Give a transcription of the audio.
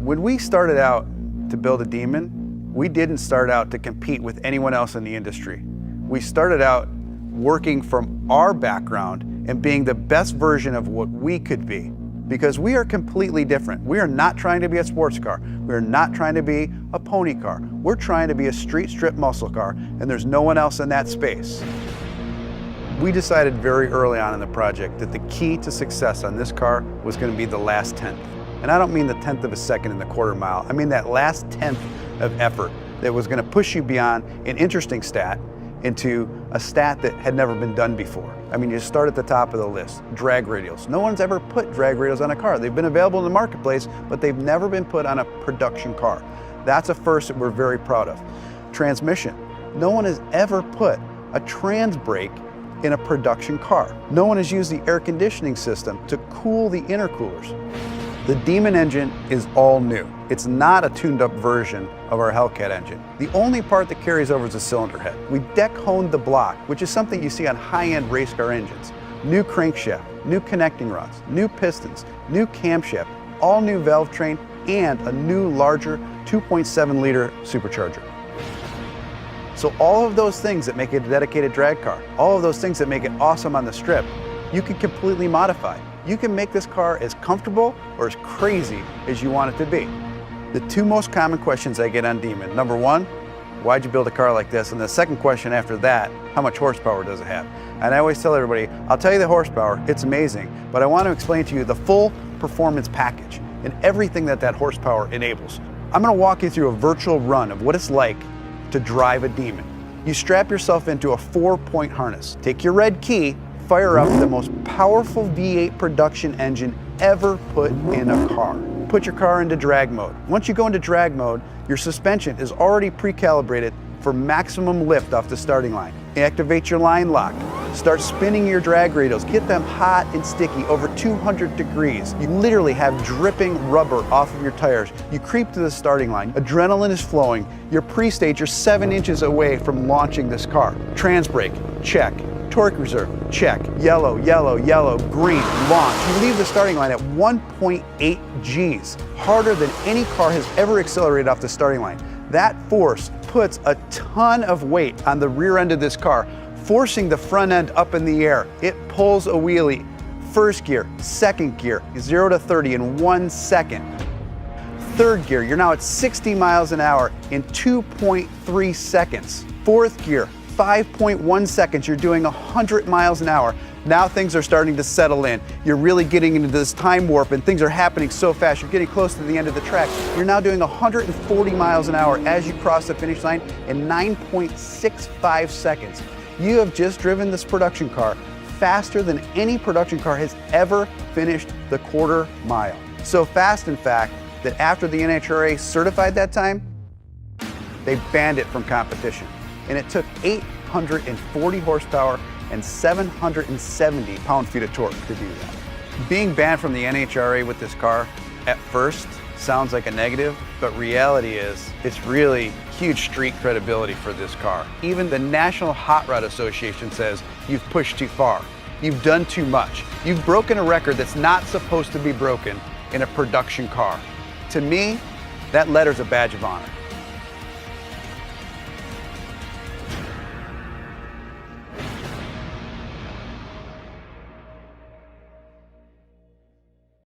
When we started out to build a Demon, we didn't start out to compete with anyone else in the industry. We started out working from our background and being the best version of what we could be, because we are completely different. We are not trying to be a sports car. We are not trying to be a pony car. We're trying to be a street strip muscle car, and there's no one else in that space. We decided very early on in the project that the key to success on this car was going to be the last tenth. And I don't mean the tenth of a second in the quarter mile. I mean that last tenth of effort that was going to push you beyond an interesting stat into a stat that had never been done before. I mean, you start at the top of the list, drag radials. No one's ever put drag radials on a car. They've been available in the marketplace, but they've never been put on a production car. That's a first that we're very proud of. Transmission. No one has ever put a trans brake in a production car. No one has used the air conditioning system to cool the intercoolers. The Demon engine is all new. It's not a tuned up version of our Hellcat engine. The only part that carries over is the cylinder head. We deck honed the block, which is something you see on high-end race car engines. New crankshaft, new connecting rods, new pistons, new camshaft, all new valve train, and a new larger 2.7 liter supercharger. So all of those things that make it a dedicated drag car, all of those things that make it awesome on the strip, you can completely modify. You can make this car as comfortable or as crazy as you want it to be. The two most common questions I get on Demon: number one, why'd you build a car like this? And the second question after that, how much horsepower does it have? And I always tell everybody, I'll tell you the horsepower, it's amazing, but I want to explain to you the full performance package and everything that that horsepower enables. I'm going to walk you through a virtual run of what it's like to drive a Demon. You strap yourself into a 4-point harness, take your red key, fire up the most powerful V8 production engine ever put in a car. Put your car into drag mode. Once you go into drag mode, your suspension is already pre-calibrated for maximum lift off the starting line. Activate your line lock. Start spinning your drag radials. Get them hot and sticky, over 200 degrees. You literally have dripping rubber off of your tires. You creep to the starting line. Adrenaline is flowing. You're pre-stage. You're 7 inches away from launching this car. Trans brake, check. Torque reserve, check. Yellow, yellow, yellow, green, launch. You leave the starting line at 1.8 Gs, harder than any car has ever accelerated off the starting line. That force puts a ton of weight on the rear end of this car, forcing the front end up in the air. It pulls a wheelie. First gear, second gear, 0 to 30 in 1 second. Third gear, you're now at 60 miles an hour in 2.3 seconds. Fourth gear, 5.1 seconds, you're doing 100 miles an hour. Now things are starting to settle in. You're really getting into this time warp and things are happening so fast. You're getting close to the end of the track. You're now doing 140 miles an hour as you cross the finish line in 9.65 seconds. You have just driven this production car faster than any production car has ever finished the quarter mile. So fast, in fact, that after the NHRA certified that time, they banned it from competition. And it took 840 horsepower and 770 pound-feet of torque to do that. Being banned from the NHRA with this car at first sounds like a negative, but reality is it's really huge street credibility for this car. Even the National Hot Rod Association says you've pushed too far. You've done too much. You've broken a record that's not supposed to be broken in a production car. To me, that letter's a badge of honor.